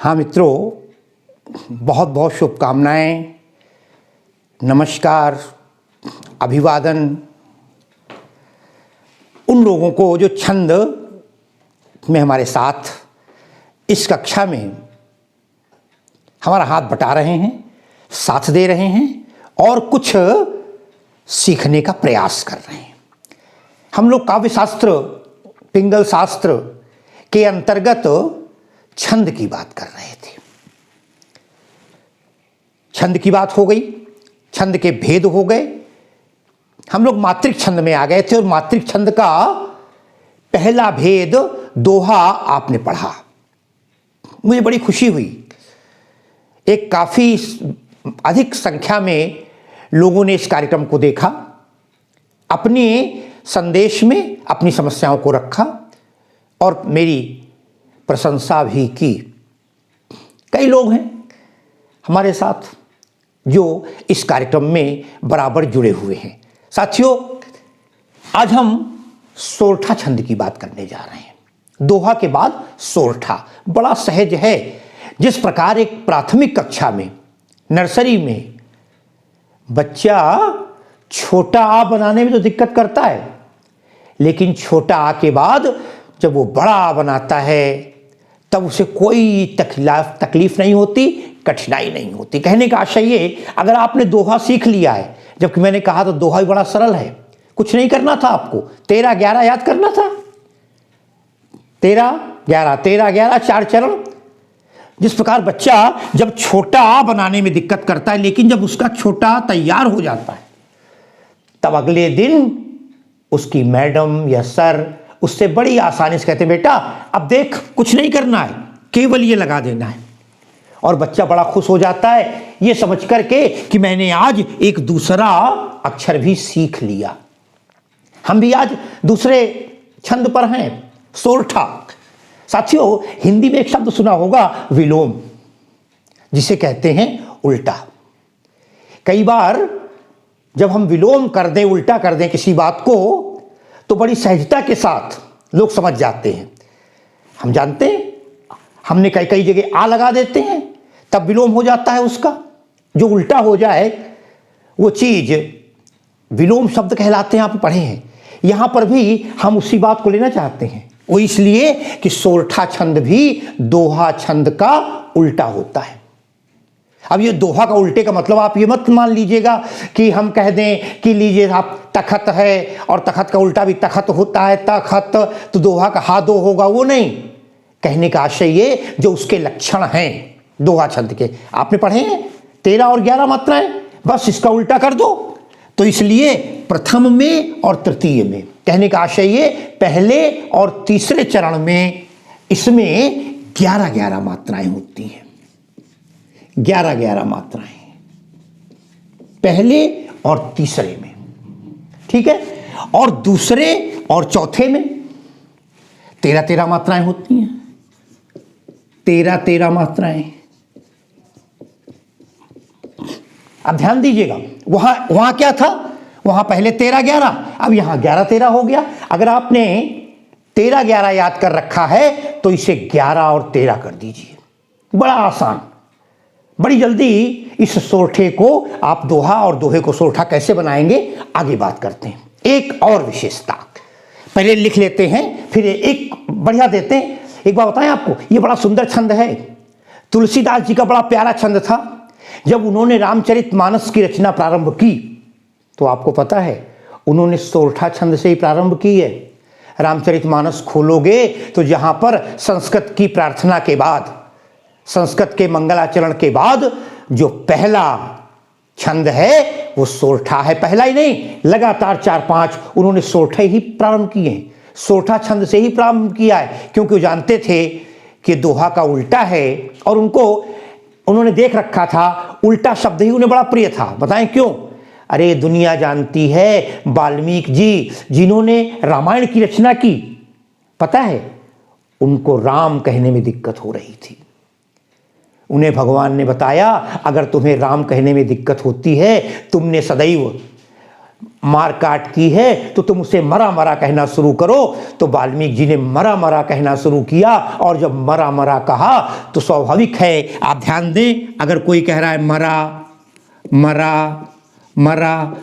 हाँ मित्रों, बहुत बहुत शुभकामनाएं, नमस्कार, अभिवादन उन लोगों को जो छंद में हमारे साथ इस कक्षा में हमारा हाथ बटा रहे हैं, साथ दे रहे हैं और कुछ सीखने का प्रयास कर रहे हैं। हम लोग काव्य शास्त्र, पिंगल शास्त्र के अंतर्गत छंद की बात कर रहे थे। छंद की बात हो गई, छंद के भेद हो गए। हम लोग मात्रिक छंद में आ गए थे और मात्रिक छंद का पहला भेद दोहा आपने पढ़ा। मुझे बड़ी खुशी हुई, एक काफी अधिक संख्या में लोगों ने इस कार्यक्रम को देखा, अपने संदेश में अपनी समस्याओं को रखा और मेरी प्रशंसा भी की। कई लोग हैं हमारे साथ जो इस कार्यक्रम में बराबर जुड़े हुए हैं। साथियों, आज हम सोरठा छंद की बात करने जा रहे हैं। दोहा के बाद सोरठा बड़ा सहज है। जिस प्रकार एक प्राथमिक कक्षा में, नर्सरी में बच्चा छोटा आ बनाने में तो दिक्कत करता है, लेकिन छोटा आ के बाद जब वो बड़ा आ बनाता है तब उसे कोई तकलीफ नहीं होती, कठिनाई नहीं होती। कहने का आशय ये, अगर आपने दोहा सीख लिया है, जबकि मैंने कहा तो दोहा भी बड़ा सरल है, कुछ नहीं करना था आपको, 13-11 याद करना था। 13-11 4 चरण। जिस प्रकार बच्चा जब छोटा आ बनाने में दिक्कत करता है, लेकिन जब उसका छोटा आ तैयार हो जाता है तब अगले दिन उसकी मैडम या सर उससे बड़ी आसानी से कहते हैं, बेटा अब देख कुछ नहीं करना है, केवल ये लगा देना है। और बच्चा बड़ा खुश हो जाता है ये समझ करके कि मैंने आज एक दूसरा अक्षर भी सीख लिया। हम भी आज दूसरे छंद पर हैं, सोरठा। साथियों, हिंदी में एक शब्द सुना होगा, विलोम, जिसे कहते हैं उल्टा। कई बार जब हम विलोम कर दें, उल्टा कर दें किसी बात को, तो बड़ी सहजता के साथ लोग समझ जाते हैं। हम जानते हैं, हमने कई जगह आ लगा देते हैं, तब विलोम हो जाता है उसका। जो उल्टा हो जाए वो चीज विलोम शब्द कहलाते हैं, आप पढ़े हैं। यहां पर भी हम उसी बात को लेना चाहते हैं। वो इसलिए कि सोरठा छंद भी दोहा छंद का उल्टा होता है। अब ये दोहा का उल्टे का मतलब आप ये मत मान लीजिएगा कि हम कह दें कि लीजिए आप तखत है और तखत का उल्टा भी तखत होता है, तखत, तो दोहा का हा दो होगा, वो नहीं। कहने का आशय ये, जो उसके लक्षण हैं दोहा छंद के, आपने पढ़े हैं 13 और 11 मात्राएं, बस इसका उल्टा कर दो। तो इसलिए प्रथम में और तृतीय में, कहने का आशय ये, पहले और तीसरे चरण में इसमें 11-11 मात्राएं होती हैं। 11-11 मात्राएं पहले और तीसरे में, ठीक है। और दूसरे और चौथे में 13-13 मात्राएं होती हैं। 13-13 मात्राएं। अब ध्यान दीजिएगा, वहां क्या था, वहां पहले 13-11, अब यहां 11-13 हो गया। अगर आपने 13-11 याद कर रखा है तो इसे 11 और 13 कर दीजिए, बड़ा आसान। बड़ी जल्दी इस सोरठे को आप दोहा और दोहे को सोरठा कैसे बनाएंगे आगे बात करते हैं। एक और विशेषता पहले लिख लेते हैं, फिर एक बढ़िया देते हैं। एक बात बताएं आपको, ये बड़ा सुंदर छंद है। तुलसीदास जी का बड़ा प्यारा छंद था। जब उन्होंने रामचरितमानस की रचना प्रारंभ की तो आपको पता है उन्होंने सोरठा छंद से ही प्रारंभ की है। रामचरितमानस खोलोगे तो जहां पर संस्कृत की प्रार्थना के बाद, संस्कृत के मंगलाचरण के बाद जो पहला छंद है वो सोरठा है। पहला ही नहीं, लगातार 4-5 उन्होंने सोरठे ही प्रारंभ किए हैं। सोरठा छंद से ही प्रारंभ किया है, क्योंकि वो जानते थे कि दोहा का उल्टा है और उन्होंने देख रखा था, उल्टा शब्द ही उन्हें बड़ा प्रिय था। बताएं क्यों? अरे दुनिया जानती है वाल्मीकि जी, जिन्होंने रामायण की रचना की, पता है उनको राम कहने में दिक्कत हो रही थी। उन्हें भगवान ने बताया, अगर तुम्हें राम कहने में दिक्कत होती है, तुमने सदैव मार काट की है तो तुम उसे मरा मरा कहना शुरू करो। तो वाल्मीकि जी ने मरा मरा कहना शुरू किया, और जब मरा मरा कहा तो स्वाभाविक है, आप ध्यान दें, अगर कोई कह रहा है मरा मरा मरा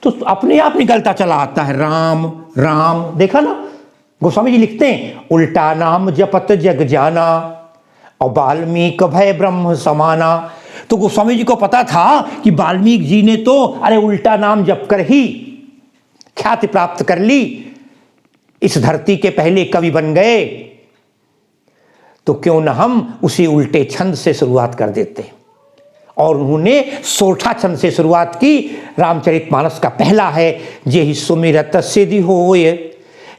तो अपने आप निकलता चला आता है राम राम। देखा ना, गोस्वामी जी लिखते हैं उल्टा नाम जपत जग जाना और वाल्मीकि भय ब्रह्म समाना। तो गोस्वामी जी को पता था कि वाल्मीकि जी ने तो अरे उल्टा नाम जप कर ही ख्याति प्राप्त कर ली, इस धरती के पहले कवि बन गए, तो क्यों न हम उसी उल्टे छंद से शुरुआत कर देते। और उन्होंने सोरठा छंद से शुरुआत की। रामचरितमानस का पहला है, जे ही सुमिरत सिद्धि होय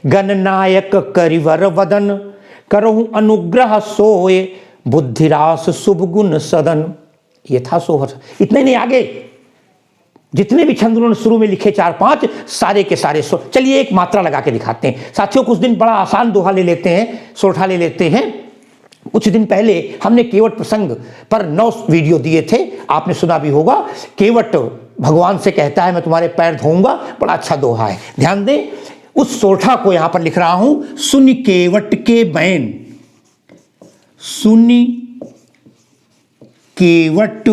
गणनायक करिवर वदन करहु अनुग्रह सोय बुद्धिरास शुभ गुण सदन। ये था सोहर। इतने नहीं, आगे जितने भी छंद उन्होंने शुरू में लिखे 4-5 सारे के सारे चलिए एक मात्रा लगा के दिखाते हैं साथियों। कुछ दिन बड़ा आसान दोहा ले लेते हैं, सोरठा ले लेते हैं। कुछ दिन पहले हमने केवट प्रसंग पर 9 वीडियो दिए थे, आपने सुना भी होगा। केवट भगवान से कहता है मैं तुम्हारे पैर धोऊंगा, बड़ा अच्छा दोहा है, ध्यान दें। उस सोरठा को यहां पर लिख रहा हूं, सुन केवट के बैन, सुनी केवट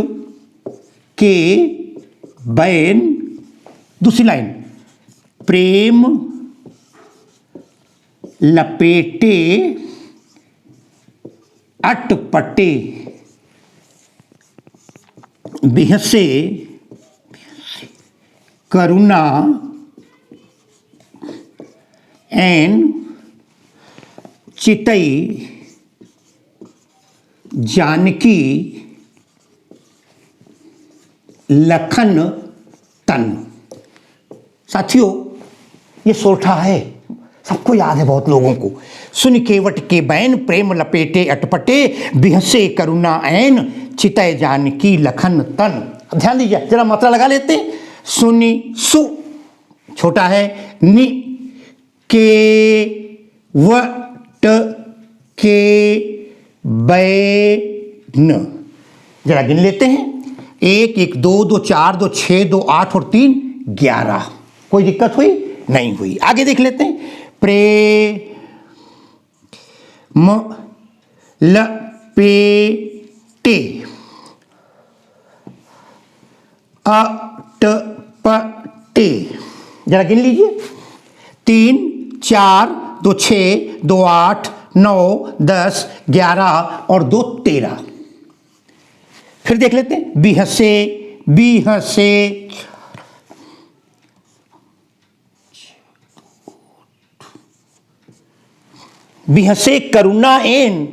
के बैन। दूसरी लाइन, प्रेम लपेटे अटपटे बिहसे करुणा एन चितई जानकी लखन तन। साथियों ये सोरठा है, सबको याद है बहुत लोगों को। सुन केवट के बैन, प्रेम लपेटे अटपटे बिहसे करुणा ऐन चितय जानकी लखन तन। अब ध्यान दीजिए, जरा मात्रा लगा लेते हैं। सुनी सु छोटा है, नि के वट के बैन, जरा गिन लेते हैं। 1 1 2 2 4 2 6 2 8 और 3 11। कोई दिक्कत हुई? नहीं हुई। आगे देख लेते हैं। प्रेम लपेटे अटपटे, जरा गिन लीजिए। 3 4 2 6 2 8 9 10 11 और 2 13। फिर देख लेते हैं। बिहसे बिहसे बिहसे करुणा एन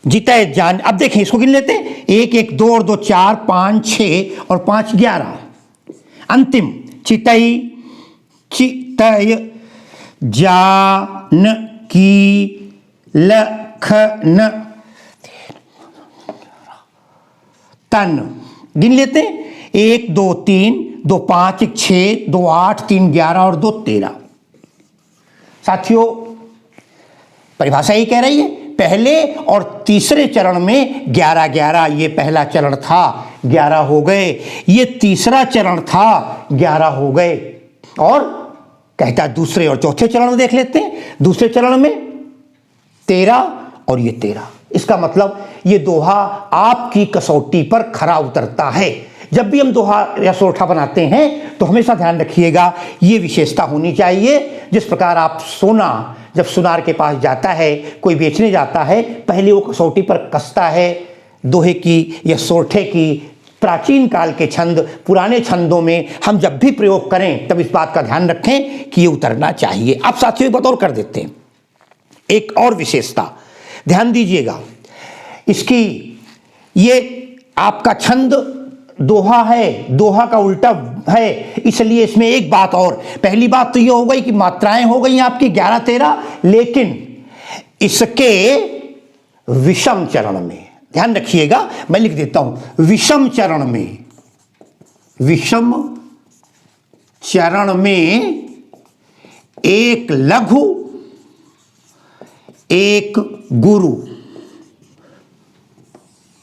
जितय जान। अब देखें, इसको गिन लेते हैं। 1 1 2 और 2 4 5 6 और 5 11। अंतिम चितई चितय जानकी लखन तन। गिन लेते हैं। 1 2 3 2 5 1 6 2 8 3 11 और 2 13। साथियों परिभाषा ही कह रही है, पहले और तीसरे चरण में 11 11, ये पहला चरण था 11 हो गए, ये तीसरा चरण था 11 हो गए। और कहता है दूसरे और चौथे चरण में देख लेते हैं। दूसरे चरण में 13 और ये 13। इसका मतलब ये दोहा आपकी कसौटी पर खरा उतरता है। जब भी हम दोहा या सोरठा बनाते हैं तो हमेशा ध्यान रखिएगा, ये विशेषता होनी चाहिए। जिस प्रकार आप सोना जब सुनार के पास जाता है, कोई बेचने जाता है, पहले वो कसौटी पर कसता है। दोहे की या सोरठे की प्राचीन काल के छंद, पुराने छंदों में हम जब भी प्रयोग करें तब इस बात का ध्यान रखें कि ये उतरना चाहिए। आप साथियों एक बात और कर देते हैं, एक और विशेषता ध्यान दीजिएगा इसकी। ये आपका छंद दोहा है, दोहा का उल्टा है, इसलिए इसमें एक बात और। पहली बात तो ये हो गई कि मात्राएं हो गई आपकी 11 13, लेकिन इसके विषम चरण में ध्यान रखिएगा, मैं लिख देता हूं। विषम चरण में, विषम चरण में एक लघु एक गुरु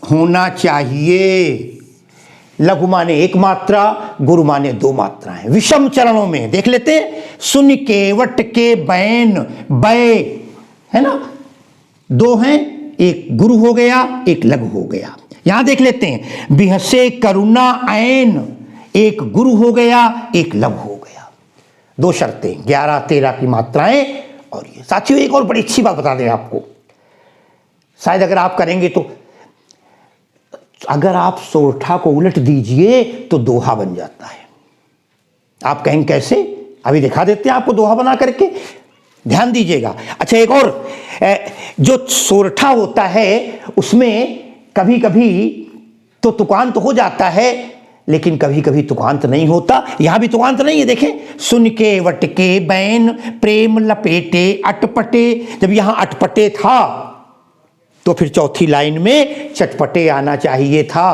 होना चाहिए। लघु माने एक मात्रा, गुरु माने दो मात्राएं। विषम चरणों में देख लेते हैं, सुन के वट के बैन, बै है ना, दो हैं, एक गुरु हो गया, एक लघु हो गया। यहां देख लेते हैं, बिहसे करुणा ऐन, एक गुरु हो गया, एक लघु हो गया। दो शर्तें, 11 13 की मात्राएं। और ये साथियों एक और बड़ी अच्छी बात बता दें आपको, शायद अगर आप करेंगे तो, अगर आप सोरठा को उलट दीजिए तो दोहा बन जाता है। आप कहेंगे कैसे? अभी दिखा देते हैं आपको दोहा बना करके, ध्यान दीजिएगा। अच्छा एक और, जो सोरठा होता है उसमें कभी कभी तो तुकांत हो जाता है, लेकिन कभी कभी तुकांत नहीं होता। यहां भी तुकांत नहीं है, देखें, सुन के वट के बैन, प्रेम लपेटे अटपटे। जब यहां अटपटे था तो फिर चौथी लाइन में चटपटे आना चाहिए था,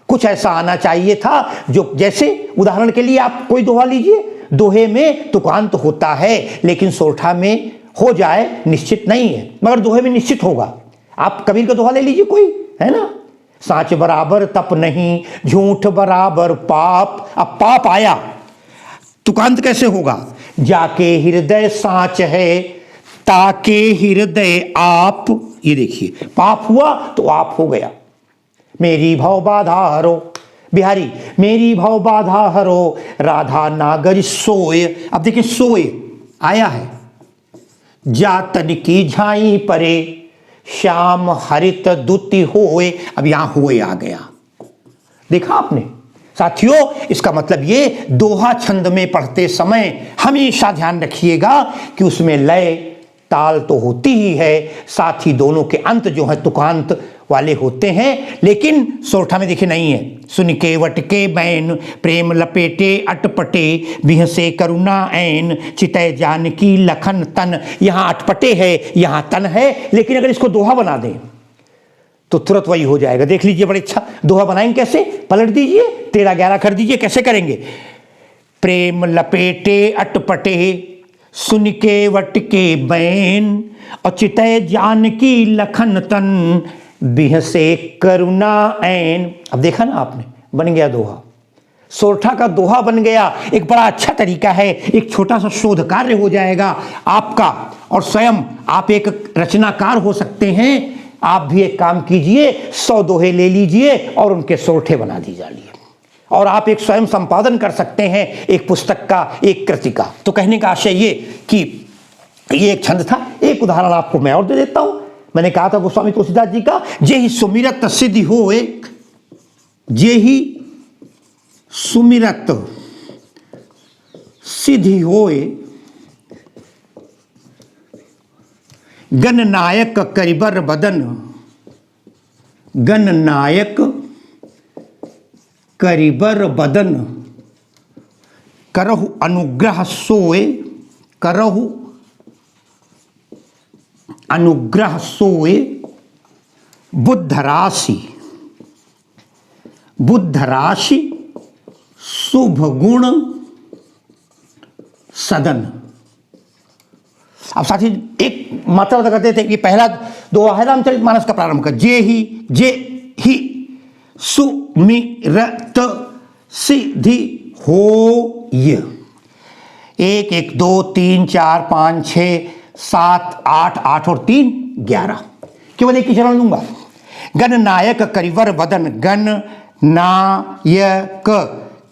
कुछ ऐसा आना चाहिए था जो, जैसे उदाहरण के लिए आप कोई दोहा लीजिए, दोहे में तुकांत होता है लेकिन सोरठा में हो जाए निश्चित नहीं है, मगर दोहे में निश्चित होगा। आप कबीर का दोहा ले लीजिए कोई, है ना, साच बराबर तप नहीं, झूठ बराबर पाप। अब पाप आया, तुकांत कैसे होगा? जाके हृदय साच है, ताके हृदय आप। ये देखिए, पाप हुआ तो आप हो गया। मेरी भव बाधा हरो, बिहारी मेरी भव बाधा हरो, राधा नागर सोए। अब देखिए सोए आया है, जातन की झाई परे, श्याम हरित दुति होए। अब यहां होए आ गया, देखा आपने साथियों। इसका मतलब ये दोहा छंद में पढ़ते समय हमेशा ध्यान रखिएगा कि उसमें लय ताल तो होती ही है, साथ ही दोनों के अंत जो है तुकांत वाले होते हैं। लेकिन सोरठा में देखिए नहीं है, सुन के वट के बैन, प्रेम लपेटे अटपटे, बिहसे करुणा ऐन, चितय जानकी लखन तन। यहां अटपटे है, यहां तन है, लेकिन अगर इसको दोहा बना दें तो तुरंत वही हो जाएगा। देख लीजिए, बड़े अच्छा दोहा बनाएंगे कैसे, पलट दीजिए, 13 11 कर दीजिए। कैसे करेंगे? प्रेम लपेटे अटपटे, सुन के वट के बैन, और चितय जानकी लखन तन, बिहसे करुणा ऐन। अब देखा ना आपने, बन गया दोहा, सोरठा का दोहा बन गया। एक बड़ा अच्छा तरीका है, एक छोटा सा शोध कार्य हो जाएगा आपका, और स्वयं आप एक रचनाकार हो सकते हैं। आप भी एक काम कीजिए, 100 दोहे ले लीजिए और उनके सोरठे बना दीजिए, और आप एक स्वयं संपादन कर सकते हैं एक पुस्तक का, एक कृति का। तो कहने का आशय ये कि ये एक छंद था। एक उदाहरण आपको मैं और दे देता हूं। मैंने कहा था गोस्वामी तुलसीदास जी का, जे ही सुमिरत सिद्धि होए, जे ही सुमिरत सिद्धि होए, गण नायक करिबर बदन, गण नायक करिबर बदन, करहु अनुग्रह सोए, करहु अनुग्रह सोए, बुद्ध राशि, बुद्ध राशि शुभ गुण सदन। अब साथी एक मात्रा बता करते थे कि पहला दोहा है रामचरितमानस का प्रारंभ कर, जे ही सुमिरत सिद्धि होय। 1 1 2 3 4 5 6 7 8 8 और 3 11, केवल एक ही चरण लूंगा। गण नायक करिवर बदन, गण नायक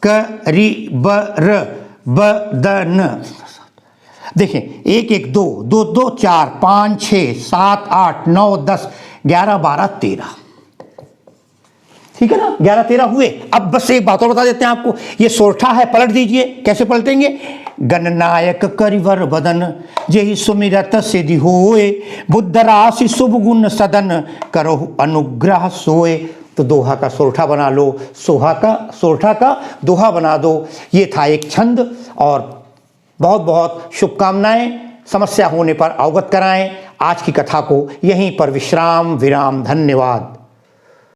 करिबर बदन। देखें 1 1 2 2 2 4 5 6 7 8 9 10 11 12 13, ठीक है ना, 11 13 हुए। अब बस एक बात और बता देते हैं आपको, ये सोरठा है, पलट दीजिए। कैसे पलटेंगे? गणनायक करिवर बदन, जेहि सुमिरत सिद्धि होए, बुद्ध राशि शुभ गुण सदन, करहु अनुग्रह सोए। तो दोहा का सोरठा बना लो, सोरठा का दोहा बना दो। ये था एक छंद, और बहुत बहुत शुभकामनाएं। समस्या होने पर अवगत कराएं। आज की कथा को यहीं पर विश्राम विराम। धन्यवाद।